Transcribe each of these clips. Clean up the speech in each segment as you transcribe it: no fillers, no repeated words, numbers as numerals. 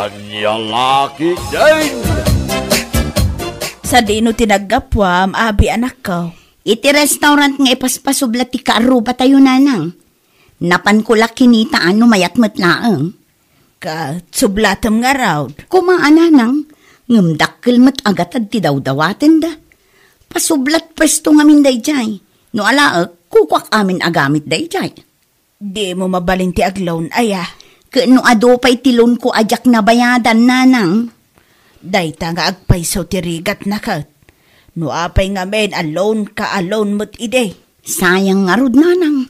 Anyang laki din! Sa di no tinagapwam, abi anak ko. Iti restaurant nga ipaspasublat ti kaaruba tayo nanang. Napan ko la kinita ano mayat matlaang. Ka, sublatam nga raw. Kumaan nanang, ngamdakkel mat agatad ti dawdawaten da. Pasublat pwesto ngamin dayjay. No alaak, kukwak amin agamit dayjay. Di mo mabalin ti aglawn, aya. Kano ado pa'y tilon ko ajak na bayadan nanang. Dayta nga agpayso ti rigat na kat. No apay nga men, alone ka alone mo't ide. Sayang nga rod nanang.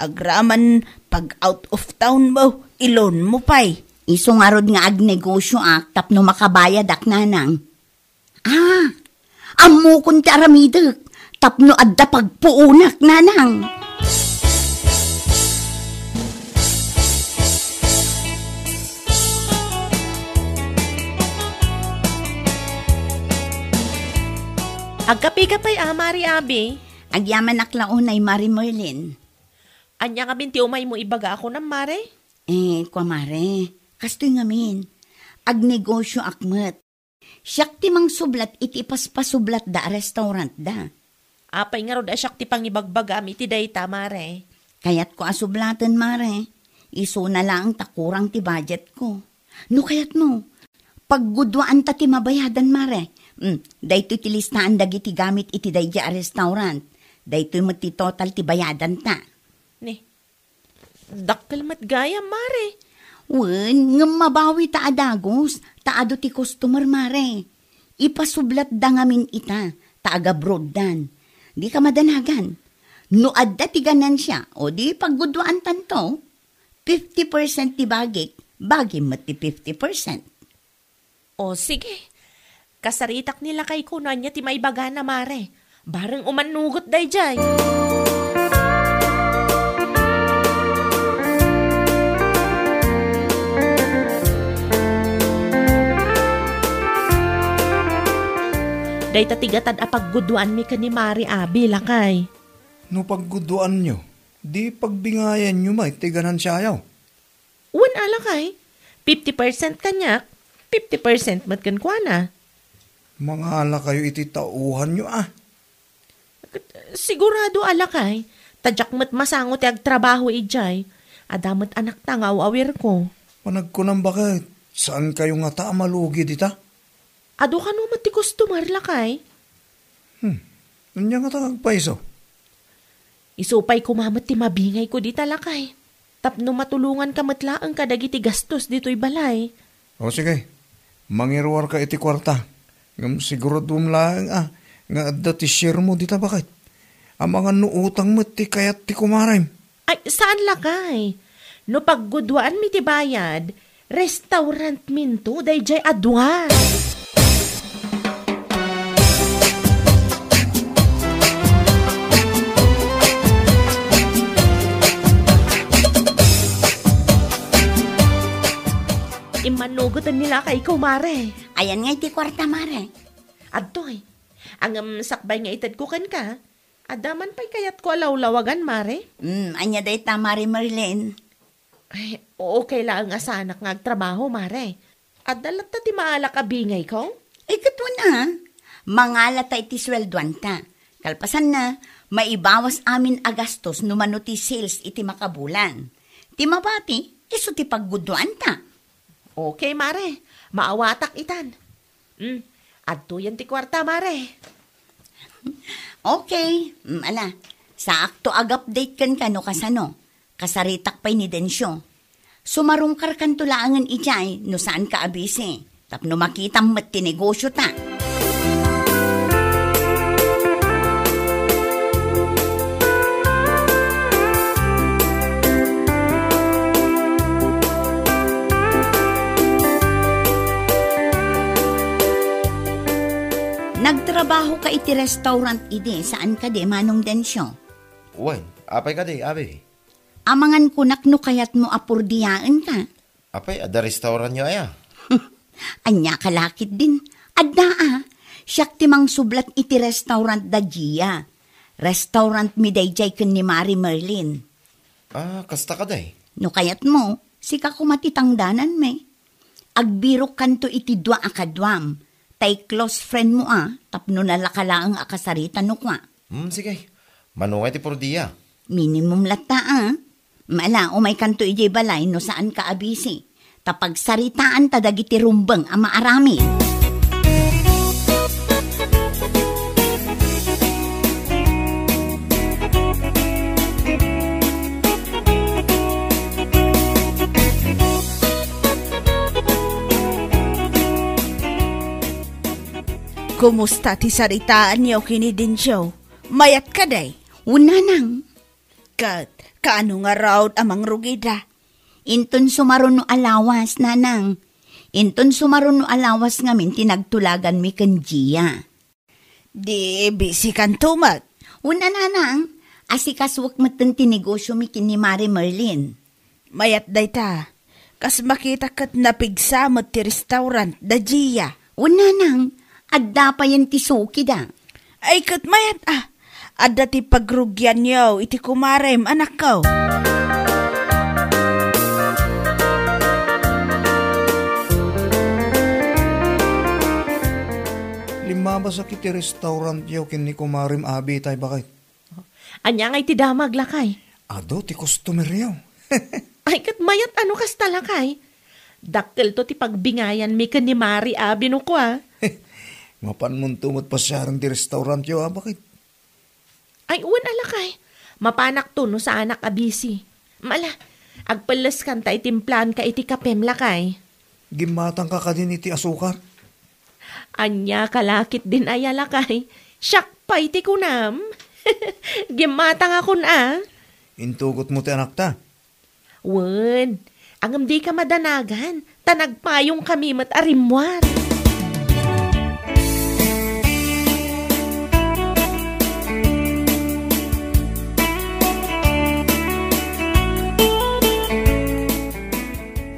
Agraman pag out of town mo, ilon mo pa'y. Iso nga rod nga agnegosyo tapno makabayad nanang. Amo kun ti aramidak, tapno adda pagpuunak nanang. Agkapi-kapay Mari Abi. Agyaman aklaunay Mari Merlin. Anya nga binti umay mo ibaga ako ng Mare? Kwa Mare, kastoy ngamin. Agnegosyo akmet. Siyak ti mang sublat iti paspasublat da restaurant da. Apay nga rod asyak ti pangibagbagam iti dayta Mare. Kayat ko asublatan Mare. Iso na lang takurang ti budget ko. No kayat mo, paggudwaan ta ti mabayadan Mare. Dayto ti listaan dagiti gamit iti dayja restaurant. Dayto mo ti total ti bayadan ta. Dakkel mat gaya Mare. Wen, nga mabawi ta adagos, taado ti customer Mare. Ipasublat da ngamin ita, taaga broaddan. Di ka madanagan. No adda ti ganansya, o di paggudwaan tanto, 50% ti bagi mo ti 50%. O sige, kasaritak nila kay kunan niya ti maibaga na Mare. Bareng umanugot day jay. Day tatigatad apagguduan mi ka ni Mari Abi lakay. No pagguduan nyo, di pagbingayan nyo may tiganan siya ayaw. Uwan alakay, 50% kanyak, 50% matkan kwa na. Mga ala kayo iti tauhan nyo Sigurado alakay, tadyak mat masangot ag trabaho ijay, adamat anak tangaw awir ko. Panag ko nang bakit, saan kayo nga ta malugi dita? Ado ka naman ti customer lakay. Nanya nga tagagpaiso. Isupay kumamat ti mabingay ko dita lakay. Tapno matulungan ka matlaang kadagiti gastos dito'y balay. O sige, mangiruar ka iti kwarta. Ngam siguro dumlaang nga adda ti share mo dita bakit? Ang mga nuutang mo ti kayat ti kumarim. Ay, saan lakay? No paggudwaan mi ti bayad, restaurant minto day jay adwa. Imanugutan nila kay ikaw, Mare. Ayan nga iti kwarta, Mare. Adtoy, ang sakbay nga itad ko kan ka, adaman pa'y kayat ko alawlawagan, Mare. Anya day ta, Mare Merlin. Ay, okay lang nga sanak nga trabaho, Mare. Adalat ta ti maala ka bingay ko? Katwa na, mangala ta iti swelduan ta. Kalpasan na, maibawas amin agastos numano ti sales iti makabulan. Ti mabati, iso ti pagguduan ta. Okay, Mare. Maawatak itan. Adto yan ti kwarta, Mare. Okay. Sa akto ag-update kan kano kasano. Kasaritak pa'y ni Densyo. Sumarungkar kan tulaangan ijay no saan ka abise. Tapno makita mat ti negosyo ta. Nagtrabaho ka iti restaurant ide, saan ka de, Manong Densyo? Uwan, apay ka de, abi. Amangan kunak no kayat mo apurdiyaan ka. Apay, ada restaurant nyo aya. Anya kalakit din. Adda siyak timang sublat iti restaurant da Gia. Restaurant mi dayjay ken ni Mari Merlin. Kasta ka day. No kayat mo, sika kumatitangdanan me. agbiro kanto iti dua akadwam. Tay close friend mo tapno nalakalaang akasarita no kwa. Sige. Manungay ti pordiya. Minimum lata Mala, umay kanto ijay balay no saan ka abisi. Tapag saritaan tadagiti rumbang ang maarami. Kumusta ti saritaan niyo kinidensyo? Mayat ka day? Una nang, Kat, kaano nga raw amang rugida? inton sumaron no alawas, nanang. Inton sumaron no alawas ngamin tinagtulagan mi kanjiya. Di busy kan tumat. Una nanang, asikaswak matan tinegosyo mi kini Mari Merlin. Mayat day ta. Kas makita kat napigsa mo ti restaurant da Gia. Una nang, adda pa yan ti suki da. Ay kat mayat Adda ti pagrugyan niyo iti kumarem anak ko. Lima ba sa kiti restaurant yaw kin ni kumarim abi tay bakit? Anya nga iti damag lakay. Ado ti customer yaw. Ay kat mayat ano kas talakay. Dakkel to ti pagbingayan mi ken ni Mari abi no kwa. Mapan mong tumot pa siyarang ti restaurant yaw bakit? Ay uwan alakay. Mapanak to no sa anak abisi. Mala, agpalas kan ta itimplan ka iti kapem lakay. Gimatang ka din iti asukar. Anya kalakit din ay alakay. Siyak pa iti kunam. Gimatang ako na. Intugot mo ti anak ta. Wen, angam di ka madanagan. Tanagpayong kami mat arimwat.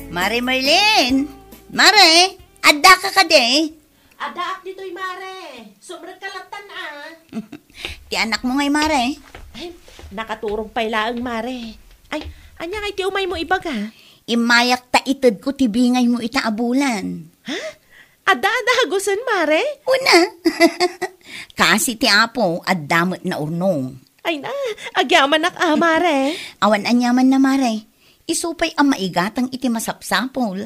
Mari Merlin! Mare, adda ka de. Adaak dito'y Mare. Sobrang kalatan Ti anak mo ngay Mare. Ay, nakaturong pailaang Mare. Ay, anya nga iti umay mo ibaga. Imayak ta itad ko tibingay mo itaabulan. Ha? Ada gusan Mare? Una. Kasi ti apo, addamot na urnong. Ay na, agyaman Mare. Awan anyaman na Mare. Isupay ang maigatang iti masapsapol.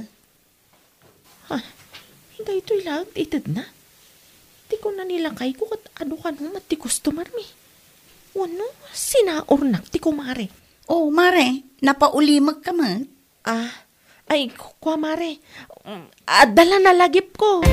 Hindi ito'y lang, itad na. Di ko na nilangkay ko kat ano ka nung mati customer mi. Ano, sinaornak ti ko Mare. Oh, Mare, napaulimag ka man. Ay, kwa Mare. Dala na lagip ko.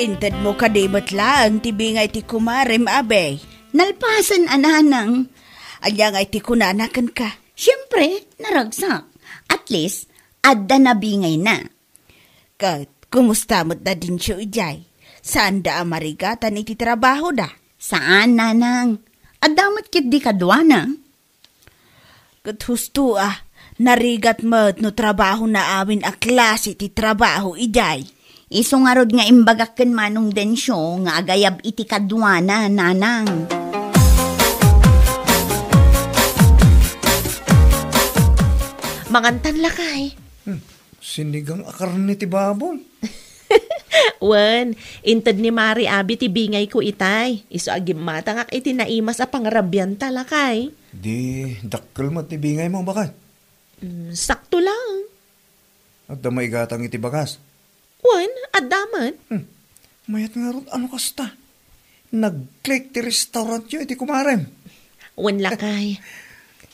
Intad mo kadimot lang, tibingay ti kumarem abe. Nalpasan ananang. Anya nga ti kunanakan ka. Siyempre, naragsak. At least, adda na bingay na. Kat, kumusta mo't na din siya ijay? Saan da amarigatan iti trabaho da? Saan, nanang? Adamot kit di kadwana. Kat husto narigat mo't no trabaho na amin a klase ti trabaho ijay. Iso nga rod nga imbagak ken manong densyo nga agayab iti kadwana, nanang. Mangantan lakay. Sinigang akarni ti babong. Wen, intad ni Mari abi ti bingay ko itay. Iso agim matangak iti naimas a pangrabyan talakay. Di, dakkel mo ti bingay mo bakit? Sakto lang. At damay gatang iti bagas. Wen, adaman. Mayat nga ron, ano kasta? Nag-click ti restaurant yun, iti kumarem. Wen lakay.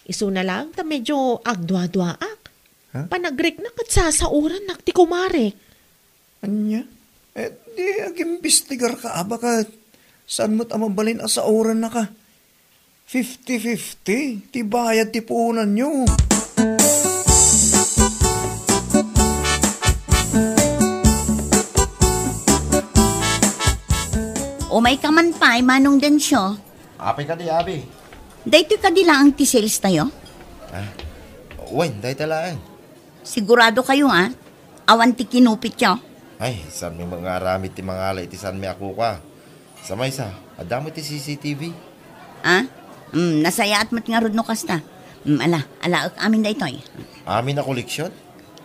Iso na lang, ta medyo agdwa-dwaak. Ha? Panagrek na kat sasauran nak ti kumarek. Anya? Di, agimbistigar ka, bakat saan mo't amabalin sa oran na ka? 50-50, ti bayad ti puunan nyo. Umay ka man pa, manong densyo. Apay ka di, abi. Dahito ka dila ang ti-sales tayo? Uwan, dahi talaan. Sigurado kayo Awan ti kinupit yo. Ay, saan may mga aramid ti mga alay, ti saan may ako ka. Sa may sa, adamo ti CCTV. Nasaya at mat nga rod no kasta. Alaak amin da itoy. Amin na koleksyon?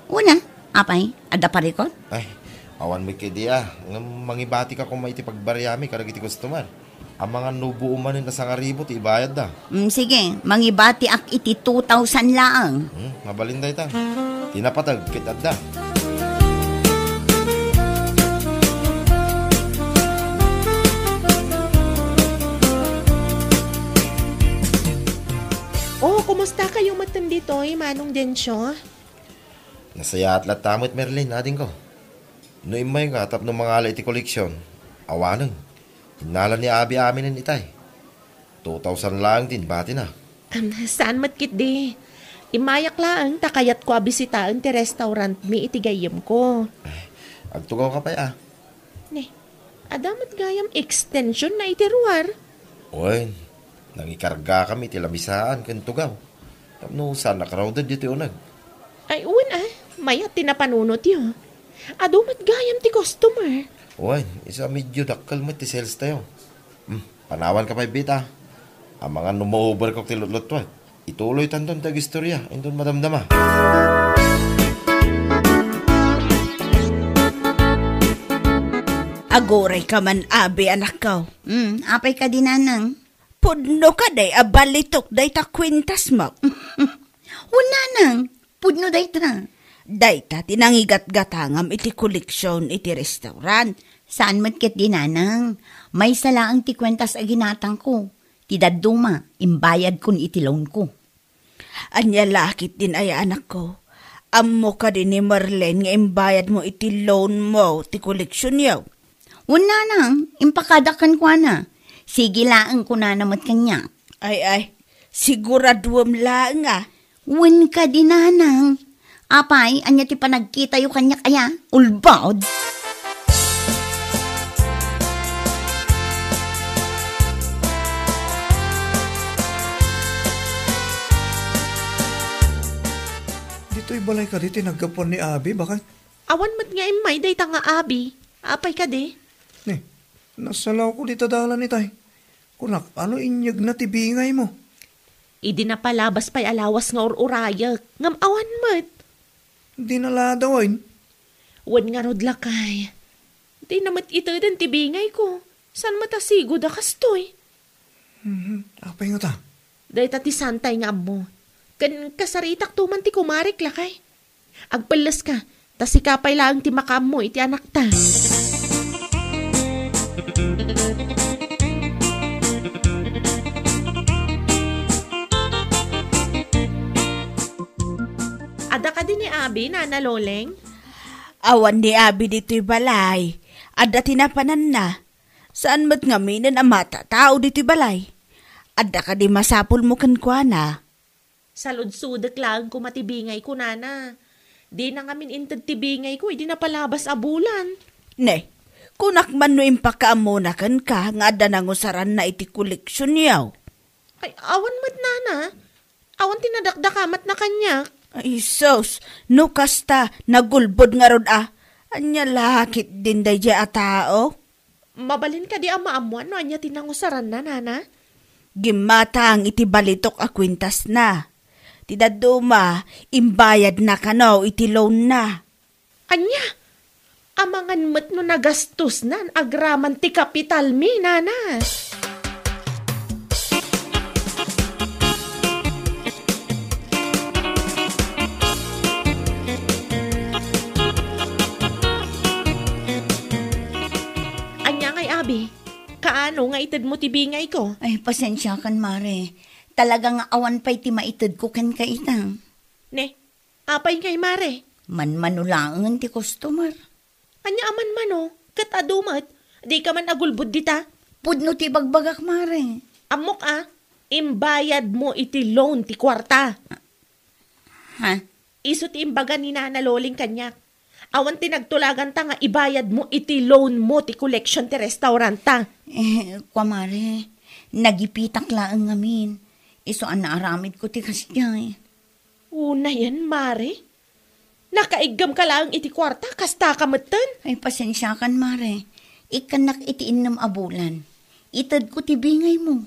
Una, apay, ada pa rikot? Ay, awan mo kay dia. Mangibati ka kung may ti pagbaryami, karag iti customer. Ang mga nubo umanin na sa ngaribo, ti ibayad da. Sige, mangibati ak iti 2,000 laang. Mabalinday ta. Tinapatag, kitad da. Oh, kumusta kayong matan dito, Manong Densyo? Nasaya at latamot, Merlin, ading ko. No imay nga, tap ng mga alay ti koleksyon. Awanan. Hinala ni Abi aminin itay. 2,000 lang din, bati na. Saan matkit di? Imayak lang, takayat ko abisitaan ti restaurant mi itigayam ko. Agtugaw ka pa ya. Ne, adamat gayam extension na itiruar. Oy, nangikarga kami ti lamisaan kan tugaw. Tapno sana crowded dito unag. Ay, uwan mayat tinapanunot yun. Adumat gayam ti customer. Oy, isa medyo dakal mo ti sales tayo. Panawan ka pa bita. Ang mga numo-over ko ti lutlutwat. Ituloy tanton tag istorya. Indon madamdama. Agoray ka man, Abi, anak ko. Apay ka dinanang. Pudno ka day, abalitok day ta kwintas mo. Una nang, pudno day tra. Day ta, tinangigat-gatangam iti koleksyon iti restaurant. Saan matkit dinanang? May salaang ti kwentas aginatang ko. Tidaduma, imbayad kun iti loan ko. Anya lakit din ay anak ko. Ammo ka din ni Marlene nga imbayad mo iti loan mo ti koleksyon yaw. Una nang, impakadakan ko na. Sige laang ko na namat kanya. Ay, siguraduam lang ah. Wen ka dinanang. Apay, anya ti panagkita yu kanya kaya, ulbod. Dito'y balay ka dito, nagkapon ni Abi, bakit? Awan mat nga imay day ta nga Abi. Apay ka di? Ne, nasalaw ko dito dalan ni tay. Kunak, ano inyag na tibingay mo? Idi na palabas pa'y alawas nga urayak. Ngam awan mat. Di naladawain. Wan nga rod lakay. Di namat ito din tibingay ko. San matasigo da kastoy? Apay nga ta. Day ta ti santay nga mo. Kan kasaritak tuman ti kumarik lakay. Agpalas ka. Tas sikapay lang ti makam mo iti anak ta. Ada ka din ni Abi, Nana Loleng? Awan ni Abi dito'y balay. Ada tinapanan na. Saan mat ngaminan ang mata tao dito'y balay? Ada ka di masapul mo kan kwa na. Salud-sudak lang ko matibingay ko, Nana. Di na ngamin intad tibingay ko, di na palabas abulan. Ne, kunak man no impakaamuna kan ka nga ada nangusaran na iti koleksyon yaw. Ay, awan mat, Nana. Awan tinadakdakamat na kanya. Ay, sos, no kasta, nagulbod nga rod ah. Anya lakit din day a tao. Mabalin ka di amaamuan no anya tinangusaran na, Nana. Gimatang iti balitok a kwintas na. Tidaduma, imbayad na kanaw iti loan na. Anya, amangan mat no nagastos na agraman ti kapital mi, Nana. Abi, kaano nga itad mo tibingay ko? Ay, pasensya kan, Mare. Talagang awan pa'y ti maitid ko kan kaitang. Ne, apay kay Mare? Manulangan ti customer. Anya aman mano, kat adumat, di ka man agulbud dita. Pudno ti bagbagak, Mare. Amok imbayad mo iti loan ti kwarta. Ha? Iso ti imbaga ni Nana Loling kanyak. Awan tinagtulagan ta nga ibayad mo iti loan mo ti collection ti restaurant ta. Kwa Mare, nagipitak laang ngamin. Iso ang naaramid ko ti kasya. Una yan, Mare. Nakaigam ka lang iti kwarta, kasta ka matan. Ay, pasensya kan, Mare. Ikanak itiin ng abulan. Itad ko tibingay mo.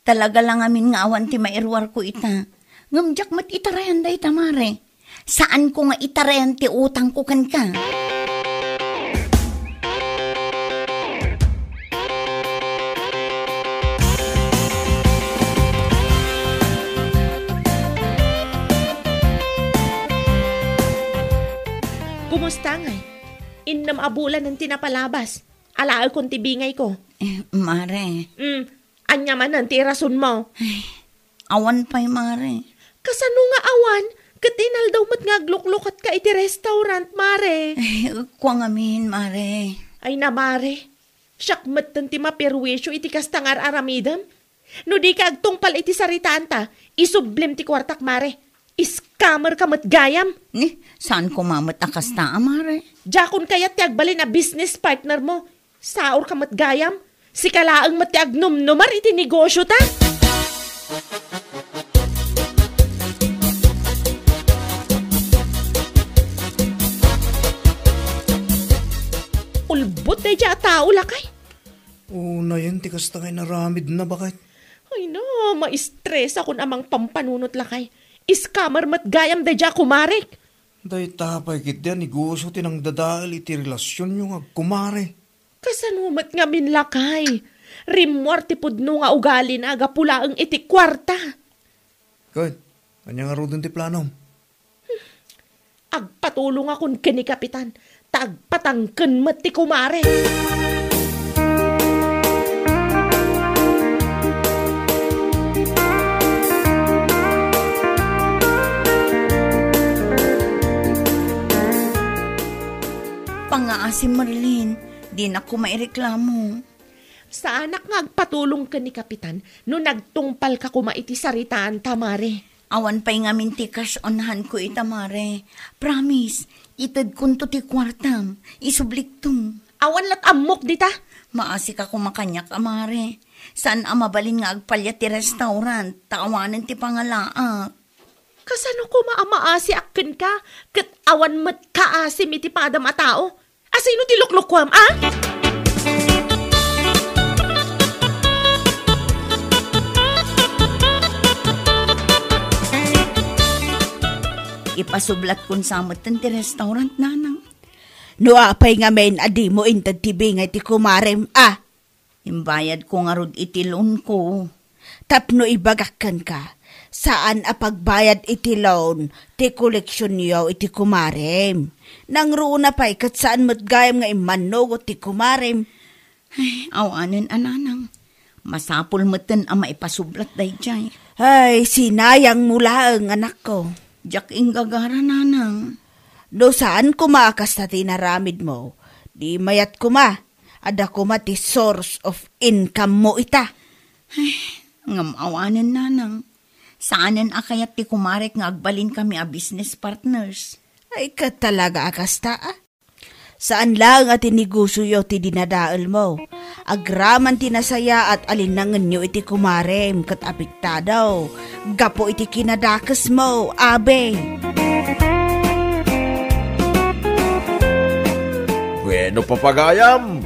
Talaga lang amin nga awan ti mairwar ko ita. Ngamjak mat itarayan da ita, Mare. Saan ko nga itarayan ti utang ko kan ka? Kumusta nga? Innam abulan ng tinapalabas. Alaal kong tibingay ko. Mare. Anya man ang tirason mo. Awan pa'y, Mare. Kasano nga awan? Katinal daw mat nga gluklukat ka iti restaurant, Mare. Kuwang amin, Mare. Ay na, Mare. Siyak mat ti mapirwisyo iti kastangar aramidam. No di ka agtungpal iti saritaan ta, isublim ti kwartak, Mare. Scammer ka mat gayam. Saan ko mamat akasta, Mare? Jakon kaya ti agbali na business partner mo. Saor ka mat gayam. Si kalaang mat ti agnumnumar iti negosyo ta. Ulbot na dya tao lakay. Oo na yan, tikas ta kay naramid na bakit? Ay no, ma-stress ako namang pampanunot lakay. Scammer mat gayam da dya kumarek. Day tapay kit yan, negosyo tinang dadaal iti relasyon yung agkumare. Kasanumat nga minlakay. Rimwar ti pudno nga ugali na agapula ang iti kwarta. Kahit, kanya nga rodon ti planom. Agpatulong akong kini kapitan. Tagpatangken mat ti kumare. Pangaasim, Marlene. Di na ko maireklamo. Sa anak nga agpatulong ka ni kapitan no nagtungpal ka kumaiti saritaan tamare. Awan pa'y nga minti cash onahan ko ita, Mare. Promise, itad kunto ti kwartam. Isublik tum. Awan lat amok dita. Maasik ako makanyak, Mare. Saan mabalin nga agpalya ti restaurant? Taawanan ti pangalaak. Kasano ko maamaasi akin ka? Kat awan mat kaasim iti padam a tao? Asino ti luklukwam, ah? Ipasublat kun samot ti restaurant, nanang. No apay nga men adi mo intad tibingay ti kumarem, ah. Imbayad ko nga rod iti loan ko. Tapno ibagakan ka. Saan apagbayad iti loan, ti koleksyon niyo iti kumarem. Nang roon na pa'y kat saan matgayam nga imanog ti kumarem. Ay, awanin, ananang. Masapul matan ang maipasublat day jay. Ay, sinayang mula ang anak ko. Diyak inggagara, nanang. Do saan kumakas na tinaramid mo? Di mayat kuma. Ada kuma ti source of income mo ita. Ay, ngamawanin, nanang. Saanan akayat ti kumarek nga agbalin kami a business partners. Ay ka talaga akasta, ah. Saan lang at inigusuyo ti dinadaal mo? Agraman ti nasaya at alinangan nyo iti kumarem kat apiktadaw. Gapo iti kinadakas mo, abe. Bueno papagayam,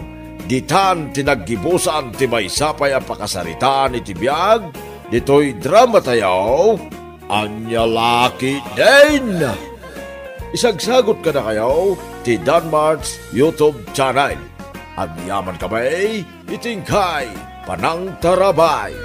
ditan tinaggibusan ti maysapay ang pakasaritaan iti biyag. Dito'y drama tayo, Anya Laki din! Isagsagot ka na kayo, ti Danmar's YouTube channel. Ang yaman kamay, itingkay, panang tarabay.